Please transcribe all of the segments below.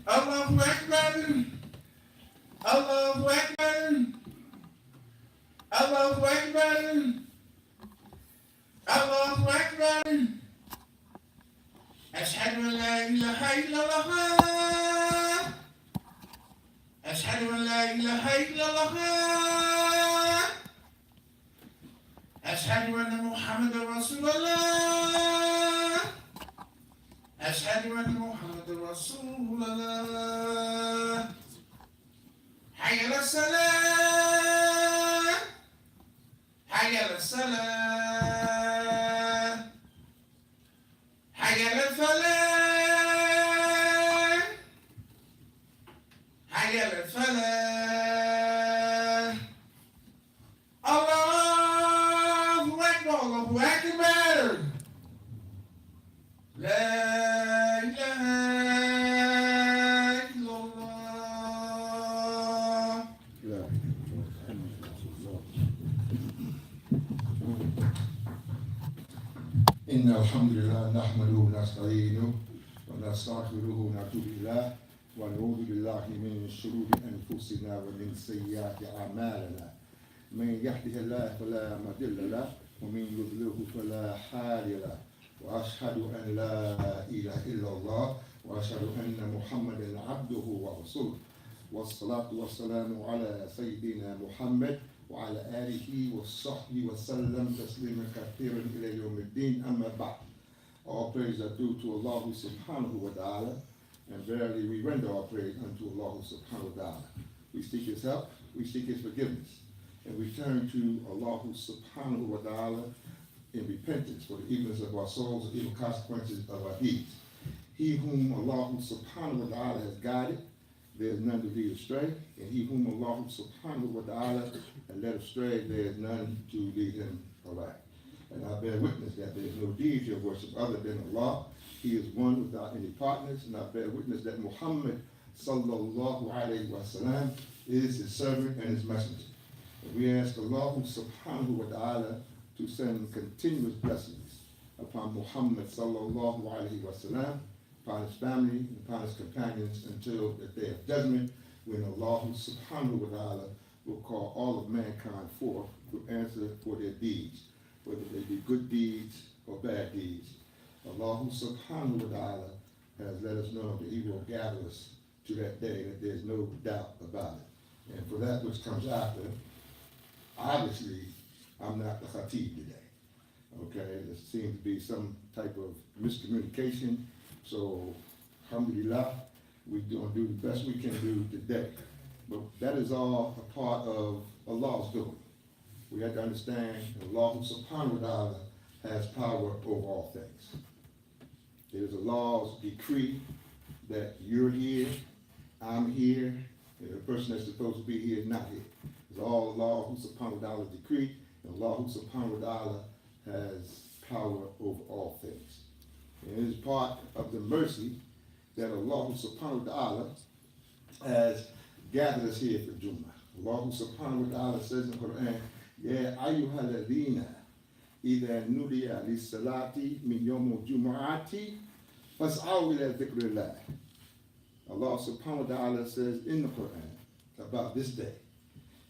Allahu Akbar. Allahu Akbar. Allahu Akbar. Allahu Akbar. أشهد أن لا إله إلا الله. أشهد أن لا إله إلا الله. أشهد أن محمدا رسول الله. أشهد أن محمدا رسول الله. حي على الصلاة. حي على الصلاة. حي على الفلاح. حي على الفلاح. الله أكبر الله أكبر. لا إله إلا الله. لا. إن الحمد لله نحمده ونستعينه ونستغفره ونتوب إليه ونعوذ بالله من شرور أنفسنا ومن سيئات أعمالنا. من يهده الله فلا مضل له ومن يضلله فلا هادي له. وأشهد أن لا إله إلا الله وأشهد أن محمدا عبده ورسوله. والصلاة والسلام على سيدنا محمد وعلى آله وصحبه وسلم تسليما كثيرا إلى يوم الدين. أما بعد. All praise are due to Allah subhanahu wa ta'ala, and verily we render our praise unto Allah subhanahu wa ta'ala. We seek His help, we seek His forgiveness, and we turn to Allah subhanahu wa ta'ala in repentance for the evilness of our souls and evil consequences of our deeds. He whom Allah subhanahu wa ta'ala has guided, there is none to lead astray, and he whom Allah subhanahu wa ta'ala has led astray, there is none to lead him aright. And I bear witness that there is no deity of worship other than Allah. He is one without any partners, and I bear witness that Muhammad sallallahu alayhi wa sallam is his servant and his messenger. And we ask Allah subhanahu wa ta'ala to send continuous blessings upon Muhammad sallallahu alayhi wa sallam, upon his family, and upon his companions until the day of judgment, when Allah subhanahu wa ta'ala will call all of mankind forth to answer for their deeds, whether they be good deeds or bad deeds. Allah subhanahu wa ta'ala has let us know that He will gather us to that day, that there's no doubt about it. And for that which comes after, obviously, I'm not the khatib today. Okay, there seems to be some type of miscommunication. So, alhamdulillah, we're going to do the best we can do today. But that is all a part of Allah's doing. We have to understand that Allah subhanahu wa ta'ala has power over all things. It is Allah's decree that you're here, I'm here, and the person that's supposed to be here is not here. It's all Allah subhanahu wa ta'ala's decree, and Allah subhanahu wa ta'ala has power over all things. And it is part of the mercy that Allah subhanahu wa ta'ala has gathered us here for Jumu'ah. Allah subhanahu wa ta'ala says in the Quran, Ya ayyuhal ladhina idha nudiya lis-salati min yawmil jumu'ati fas'aw ila dhikrillah. Allah subhanahu wa ta'ala says in the Quran about this day.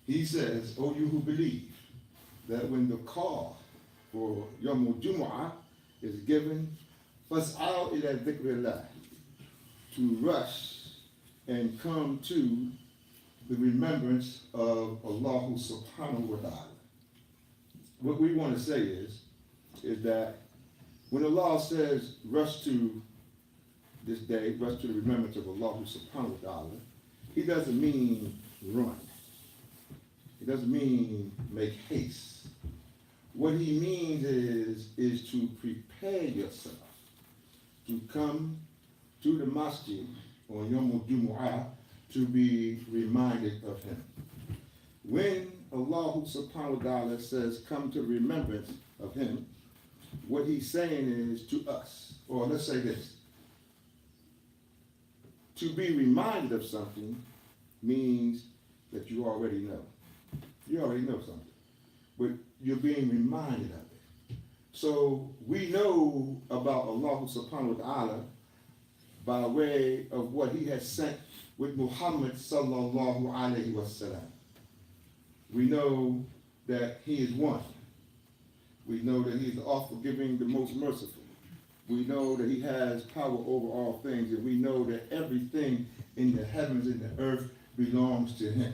He says, O you who believe, that when the call for Yawmul Jumu'ah is given, fas'aw ila dhikrillah, to rush and come to the remembrance of Allah subhanahu wa ta'ala. What we want to say is that when Allah says rush to this day, rush to the remembrance of Allah subhanahu wa ta'ala, He doesn't mean run. He doesn't mean make haste. What He means is to prepare yourself to come to the masjid on Yawmul Jumu'ah to be reminded of Him. When Allah subhanahu wa ta'ala says come to remembrance of Him, what He's saying is to us, or let's say this, to be reminded of something means that you already know. You already know something, but you're being reminded of it. So we know about Allah subhanahu wa ta'ala by way of what he has sent with Muhammad sallallahu alayhi wasallam. We know that he is one. We know that he is the all-forgiving, the most merciful. We know that he has power over all things, and we know that everything in the heavens and the earth belongs to him.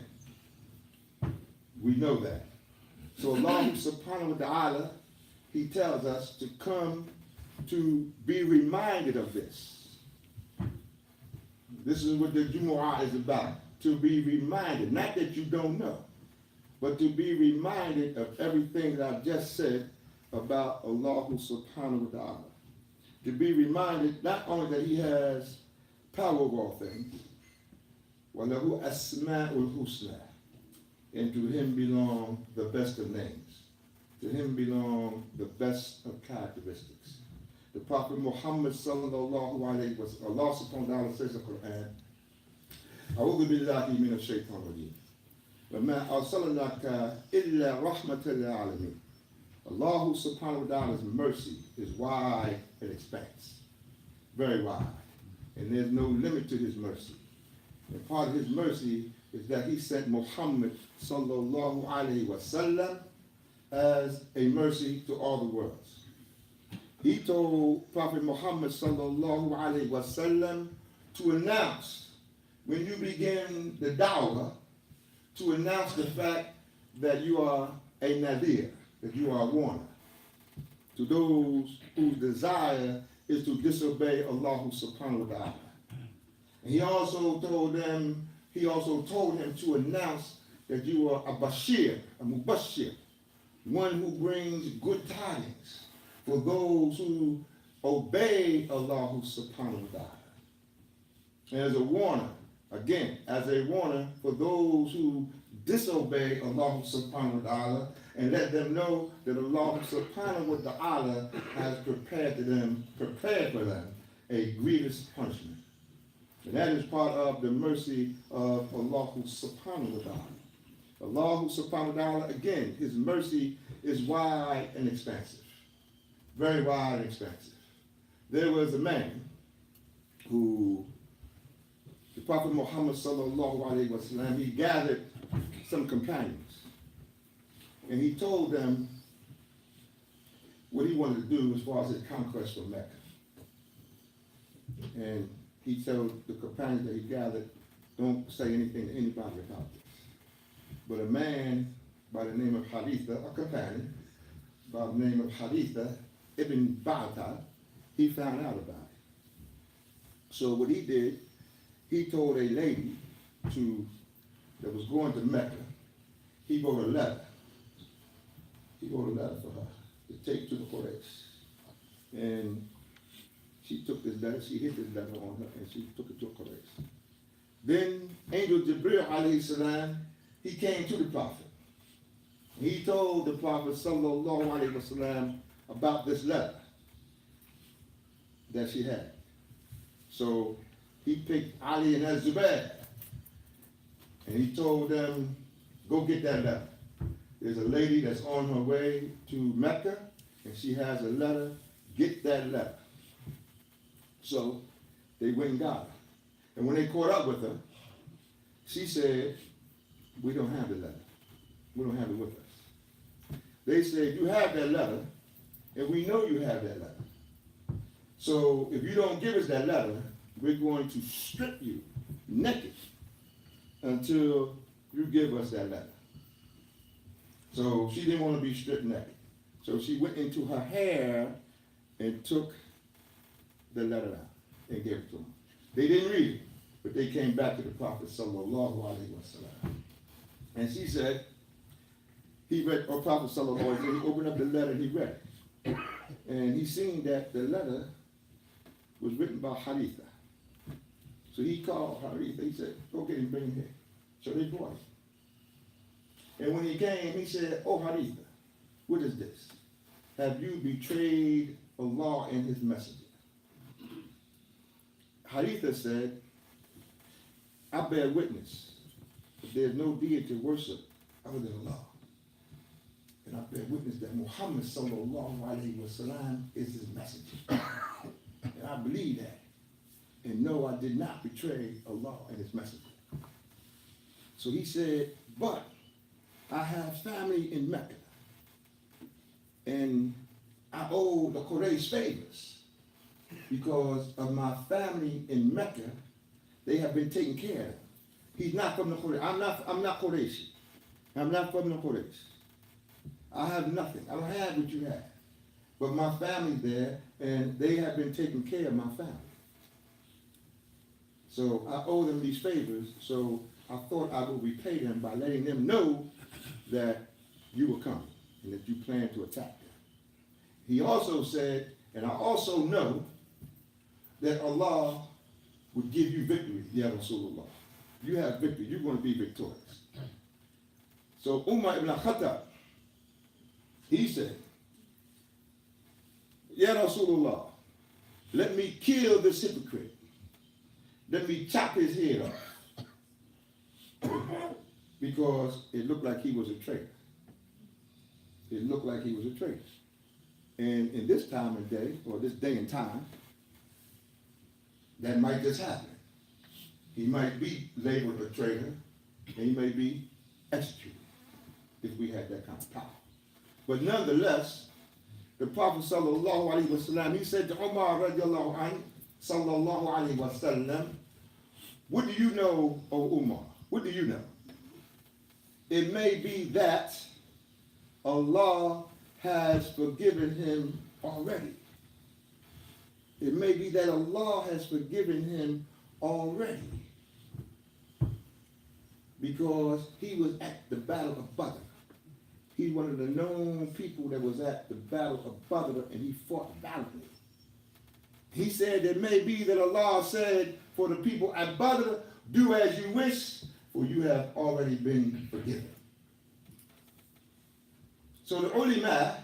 We know that. So Allah subhanahu wa ta'ala, he tells us to come to be reminded of this. This is what the Jumu'ah is about, to be reminded, not that you don't know, but to be reminded of everything that I've just said about Allah subhanahu wa ta'ala. To be reminded not only that he has power over all things, وَلَهُ أَسْمَاءُ الْحُسْنَى, and to him belong the best of names. To him belong the best of characteristics. The Prophet Muhammad sallallahu alayhi wa sallam, Allah subhanahu wa ta'ala says in the Quran, أعوذ بالله من الشيطان الرجيم وما أرسلناك إلا رحمة للعالمين. Allah subhanahu wa ta'ala's mercy is wide and expanse, very wide, and there's no limit to his mercy. And part of his mercy is that he sent Muhammad sallallahu alayhi wa sallam as a mercy to all the worlds. He told Prophet Muhammad sallallahu alayhi wa sallam to announce, when you begin the da'wah, to announce the fact that you are a nadir, that you are a warner to those whose desire is to disobey Allah subhanahu wa ta'ala. And he also told him to announce that you are a bashir, a mubashir, one who brings good tidings for those who obey Allah subhanahu wa ta'ala. And as a warner, again, as a warner for those who disobey Allah subhanahu wa ta'ala, and let them know that Allah subhanahu wa ta'ala has prepared for them a grievous punishment. And that is part of the mercy of Allah subhanahu wa ta'ala. Allah subhanahu wa ta'ala, again, his mercy is wide and expansive. Very wide and expansive. There was a man who, the Prophet Muhammad sallallahu alayhi wa sallam, he gathered some companions. And he told them what he wanted to do as far as his conquest of Mecca. And he told the companions that he gathered, don't say anything to anybody about this. But a man by the name of Haritha, a companion by the name of Haritha ibn Ba'ata, he found out about it. So what he did, he told a lady that was going to Mecca, he wrote a letter. He wrote a letter for her to take to the Quraysh. And she took this letter, she hid this letter on her, and she took it to Quraysh. Then Angel Jibril alayhi salam, he came to the Prophet. He told the Prophet sallallahu alayhi wa sallam about this letter that she had. So he picked Ali and Az-Zubair, and he told them, go get that letter. There's a lady that's on her way to Mecca, and she has a letter. Get that letter. So they went and got her. And when they caught up with her, she said, we don't have the letter. We don't have it with us. They said, you have that letter, and we know you have that letter. So if you don't give us that letter, we're going to strip you naked until you give us that letter. So she didn't want to be stripped naked. So she went into her hair and took the letter out and gave it to him. They didn't read it, but they came back to the Prophet sallallahu alaihi wasallam. And she said, he read, or Prophet sallallahu alaihi wasallam, he opened up the letter and he read it. And he seen that the letter was written by Haritha. So he called Haritha, he said, go get him, bring him here. So they brought him. And when he came, he said, oh Haritha, what is this? Have you betrayed Allah and his messenger? Haritha said, I bear witness that there is no deity to worship other than Allah. And I bear witness that Muhammad sallallahu alayhi wa sallam is his messenger. And I believe that. And no, I did not betray Allah and his messenger. So he said, but I have family in Mecca. And I owe the Quraysh favors because of my family in Mecca. They have been taken care of. He's not from the Quraysh. I'm not Quraysh. I'm not from the Quraysh. I have nothing. I don't have what you have. But my family's there, and they have been taking care of my family. So I owe them these favors, so I thought I would repay them by letting them know that you were coming and that you planned to attack them. He also said, and I also know that Allah would give you victory, Ya Rasulullah. You have victory. You're going to be victorious. So Umar ibn Khattab, he said, Ya Rasulullah, let me kill this hypocrite. Let me chop his head off. Because it looked like he was a traitor. It looked like he was a traitor. And in this time of day, or this day and time, that might just happen. He might be labeled a traitor, and he may be executed if we had that kind of power. But nonetheless, the Prophet sallallahu alaihi wasallam, he said to Umar radiallahu anhu, sallallahu alaihi wasallam, what do you know, O Umar? What do you know? It may be that Allah has forgiven him already. It may be that Allah has forgiven him already because he was at the Battle of Badr. He's one of the known people that was at the Battle of Badr, and he fought valiantly. He said it may be that Allah said for the people at Badr, do as you wish, for you have already been forgiven. So the ulama,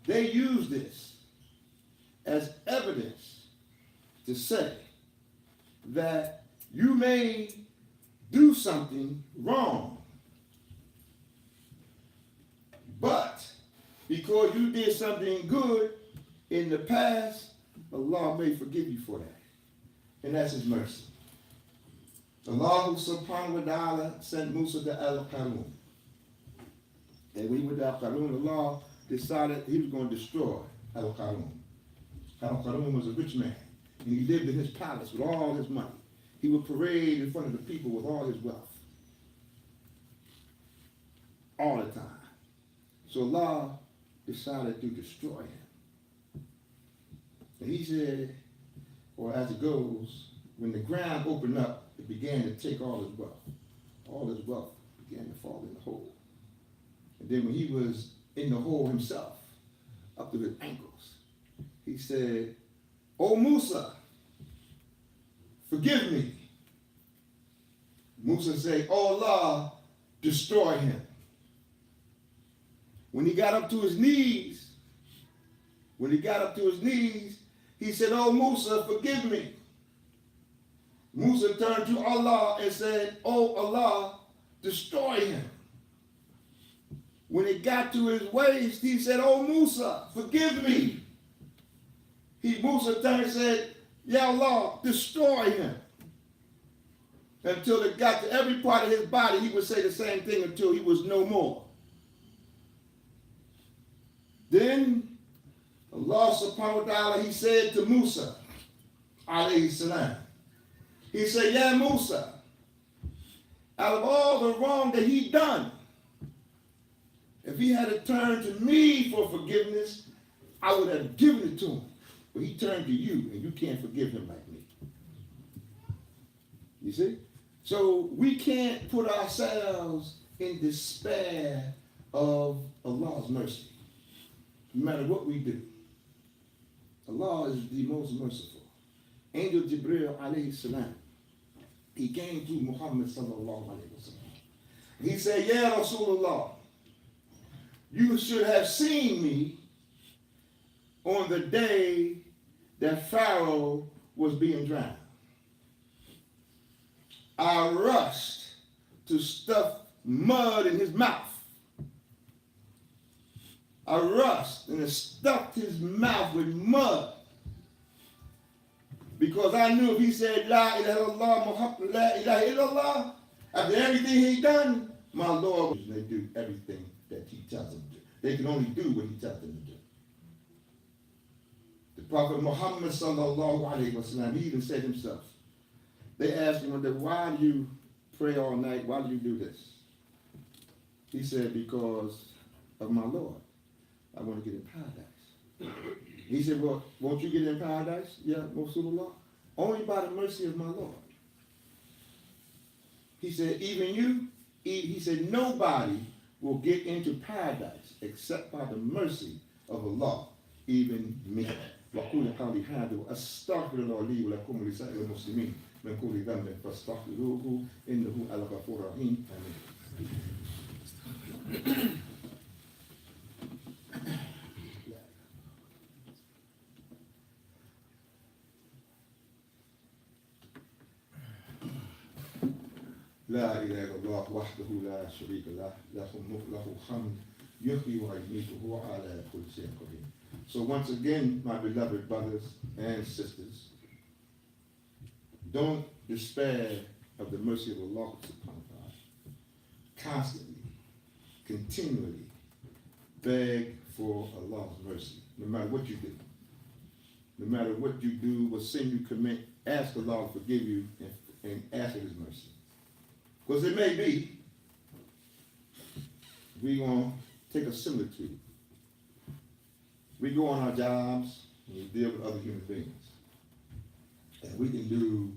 they use this as evidence to say that you may do something wrong, but because you did something good in the past, Allah may forgive you for that. And that's his mercy. Allah subhanahu wa ta'ala sent Musa to Al-Qarun. And when he went to Al-Qarun, Allah decided he was going to destroy Al-Qarun. Al-Qarun was a rich man. And he lived in his palace with all his money. He would parade in front of the people with all his wealth. All the time. So Allah decided to destroy him. And he said, or as it goes, when the ground opened up, it began to take all his wealth. All his wealth began to fall in the hole. And then when he was in the hole himself, up to his ankles, he said, "O Musa, forgive me." Musa said, "Oh Allah, destroy him." When he got up to his knees, he said, "Oh Musa, forgive me." Musa turned to Allah and said, "Oh Allah, destroy him." When it got to his waist, he said, "Oh Musa, forgive me." Musa turned and said, "Ya Allah, destroy him." Until it got to every part of his body, he would say the same thing until he was no more. Then Allah subhanahu wa ta'ala, he said to Musa, alayhi salam, he said, "Ya Musa, out of all the wrong that he done, if he had to turn to me for forgiveness, I would have given it to him. But he turned to you, and you can't forgive him like me." You see? So we can't put ourselves in despair of Allah's mercy, no matter what we do. Allah is the most merciful. Angel Jibril alayhi salam, he came to Muhammad sallallahu alayhi wa sallam. He said, "Ya Rasulullah, you should have seen me on the day that Pharaoh was being drowned. I rushed to stuff mud in his mouth. I rushed and stuffed his mouth with mud. Because I knew if he said, La ilaha illallah, Muhammad, La ilaha illallah, after everything he done, my Lord, they do everything that he tells them to do. They can only do what he tells them to do. The Prophet Muhammad sallallahu alayhi wa sallam, he even said himself, they asked him, why do you pray all night? Why do you do this? He said, because of my Lord. I want to get in paradise. He said, well, won't you get in paradise? Yeah, Rasulullah. Only by the mercy of my Lord. He said, even you, he said, nobody will get into paradise except by the mercy of Allah, even me. وَقُولِ قَوْلِ هَذَا وَأَسْتَغْفِرُ اللَّهَ لِي وَلَكُمْ وَلِسَائِرِ الْمُسْلِمِينَ مِنْ كُلِّ ذَنبٍ فَاسْتَغْفِرُوهُ إِنَّهُ الْغَفُورُ الرَّحِيمُ. لا إله إلا الله وحده لا شريك له له الملك له الحمد يحيي ويميت وهو على كل شيء قدير. So once again, my beloved brothers and sisters, don't despair of the mercy of Allah subhanahu wa ta'ala. Constantly, continually beg for Allah's mercy, no matter what you do. No matter what you do, what sin you commit, ask Allah to forgive you and ask for His mercy. Because it may be, we're going to take a similitude. We go on our jobs and we deal with other human beings. And we can do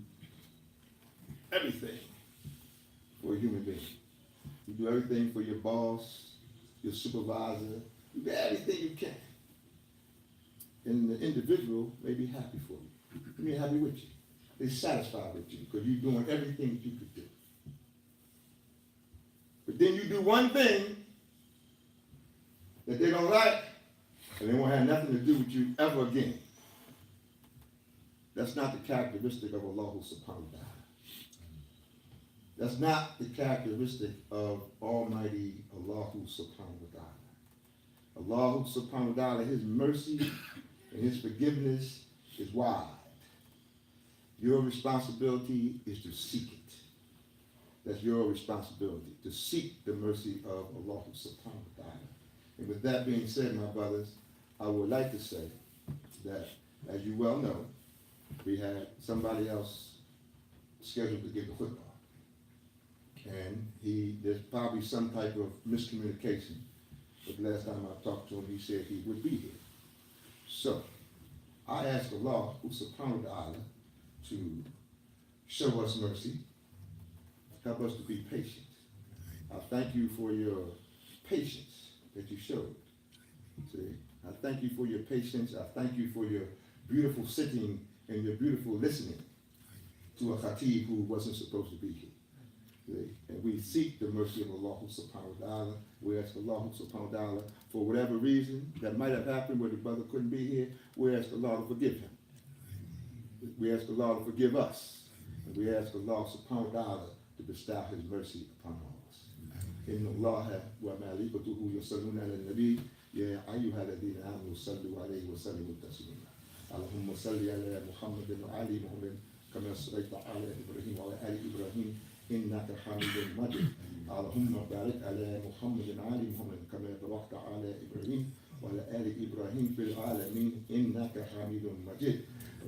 everything for a human being. You do everything for your boss, your supervisor. You do everything you can. And the individual may be happy for you. They may be happy with you. They're satisfied with you because you're doing everything that you could do. But then you do one thing that they don't like, and they won't have nothing to do with you ever again. That's not the characteristic of Allah subhanahu wa ta'ala. That's not the characteristic of Almighty Allah subhanahu wa ta'ala. Allah subhanahu wa ta'ala, His mercy and His forgiveness is wide. Your responsibility is to seek it. That's your responsibility, to seek the mercy of Allah subhanahu wa ta'ala. And with that being said, my brothers, I would like to say that, as you well know, we had somebody else scheduled to give the khutbah. And there's probably some type of miscommunication. But the last time I talked to him, he said he would be here. So, I ask Allah subhanahu wa ta'ala to show us mercy. Help us to be patient. I thank you for your patience that you showed. See, I thank you for your patience. I thank you for your beautiful sitting and your beautiful listening to a khatib who wasn't supposed to be here. See? And we seek the mercy of Allah subhanahu wa ta'ala. We ask Allah subhanahu wa ta'ala for whatever reason that might have happened where the brother couldn't be here. We ask Allah to forgive him. We ask Allah to forgive us. And we ask Allah subhanahu wa ta'ala to bestow His mercy upon all of us. إن الله وملائكته يصلون على النبي يا أيها الذين آمنوا صلوا عليه وسلموا تسليما. اللهم صل على محمد وعلى محمد كما صليت على إبراهيم وعلى آل إبراهيم إنك حميد مجيد. اللهم بارك على محمد وعلى محمد كما باركت على إبراهيم وعلى آل إبراهيم في العالمين إنك حميد مجيد.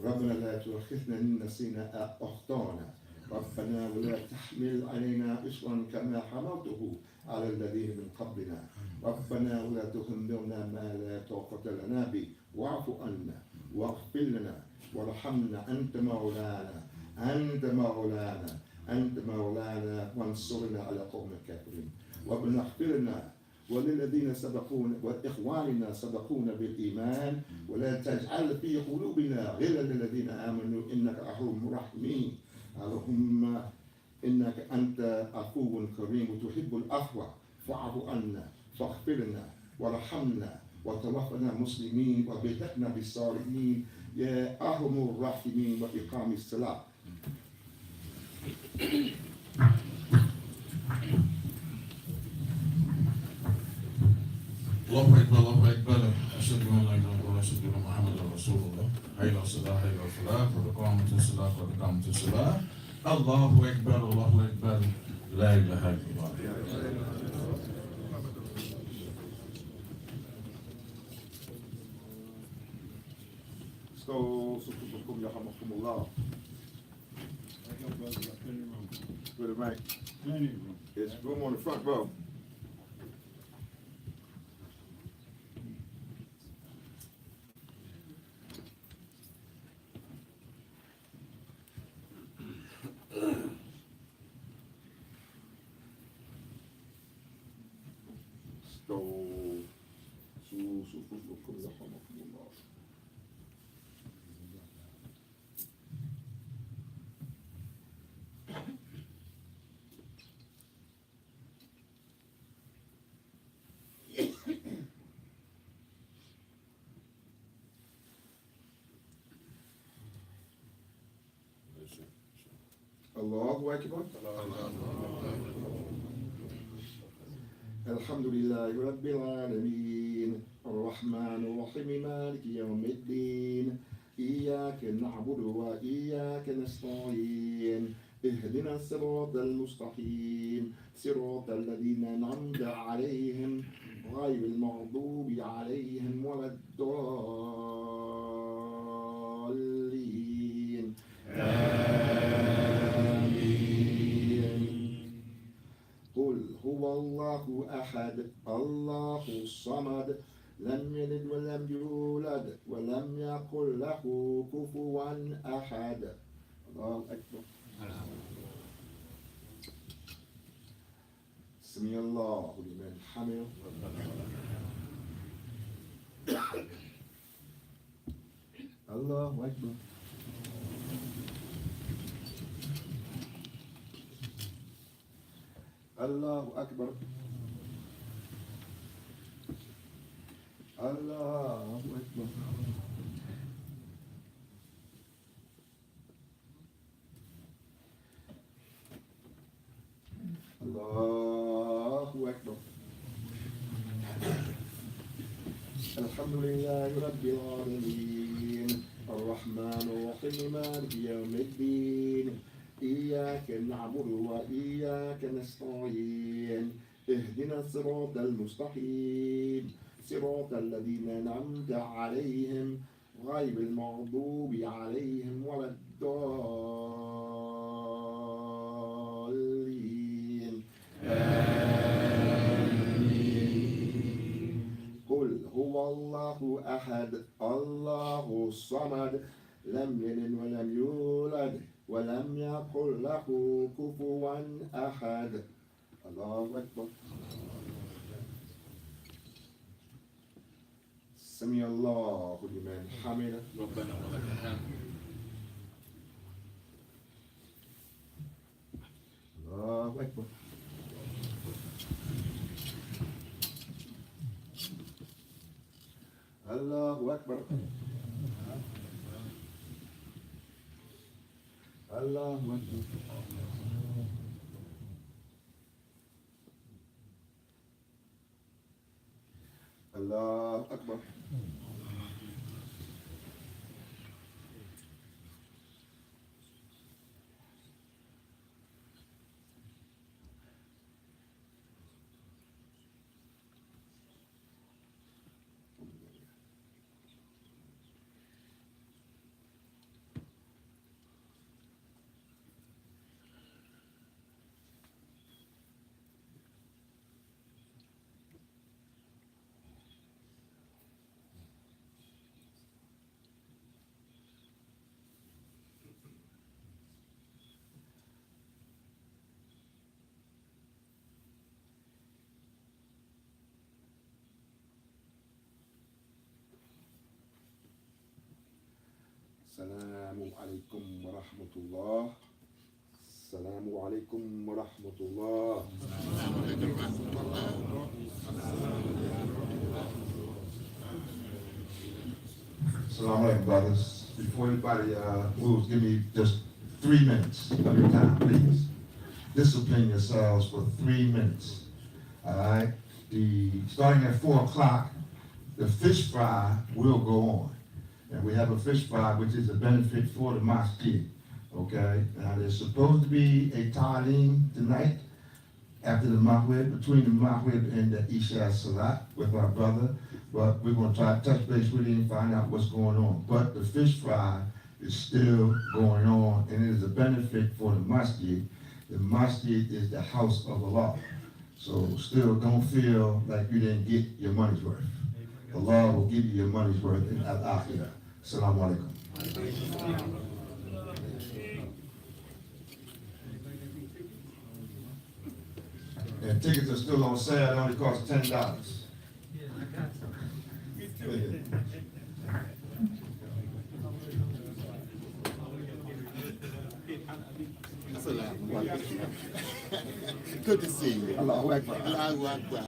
ربنا لا تؤاخذنا إن نسينا أو أخطأنا. ربنا ولا تحمل علينا إصرا كما حملته على الذين من قبلنا. ربنا ولا تحملنا ما لا طاقة لنا به واعف عنا واغفر لنا وارحمنا أنت مولانا أنت مولانا أنت مولانا وانصرنا على قوم الكافرين. ربنا اغفر لنا وللذين سبقونا وإخواننا سبقونا بالإيمان ولا تجعل في قلوبنا غلا للذين آمنوا إنك أرحم الراحمين. اللهم إنك أنت عفو كريم وتحب العفو فاعف عنا فاغفر لنا وارحمنا وتوفنا مسلمين وبلغنا بالصالحين يا أرحم الراحمين وإقام الصلاة. الله أكبر الله أكبر أشهد أن لا إله إلا الله واشهد ان محمدا رسول الله حي على الصلاه حي على الفلاح قد قامت الصلاه قد قامت الصلاه الله اكبر الله اكبر لا اله الا الله. So, Sukukum Yahamakumullah. With a mic. It's room on the front row. So, Sukukum Yahamakumullah. Allahu Akbar. Alhamdulillahi Rabbil Alameen. Ar-Rahman Ar-Rahim Maliki Yawmiddin. Iyyaka na'budu wa iyyaka nasta'in. اهدنا الصراط المستقيم صراط الذين أنعمت عليهم غير المغضوب عليهم ولا الضالين. آمين. قل هو الله أحد الله الصمد لم يلد ولم يولد ولم يكن له كفوا أحد. الله أكبر. سمي الله لمن حمده. الله أكبر. الله أكبر. الله أكبر. الله أكبر. الحمد لله رب العالمين الرحمن الرحيم مالك يوم الدين إياك نعبد وإياك نستعين اهدنا الصراط المستقيم صراط الذين أنعمت عليهم غير المغضوب عليهم ولا الضالين. آمين. قل هو الله أحد الله الصمد لم يلد ولم يولد ولم يكن له كفوا أحد. الله أكبر. سمي الله لمن حمده. ربنا ولك الحمد. الله أكبر. الله أكبر. الله أكبر. الله أكبر. السلام عليكم ورحمة الله. السلام عليكم ورحمة الله. Assalamu alaikum, brothers. Before anybody moves, give me just 3 minutes of your time, please. Discipline yourselves for 3 minutes. All right? Starting at 4 o'clock, the fish fry will go on. And we have a fish fry, which is a benefit for the masjid. Okay? Now, there's supposed to be a ta'aleem tonight after the Maghrib, between the Maghrib and the Isha Salat with our brother. But we're going to try to touch base with him and find out what's going on. But the fish fry is still going on, and it is a benefit for the masjid. The masjid is the house of Allah. So still don't feel like you didn't get your money's worth. Allah will give you your money's worth in al-akhirah. Assalamu alaikum. And tickets are still on sale. It only costs $10. Good to see you. Allahu Akbar. Allahu Akbar.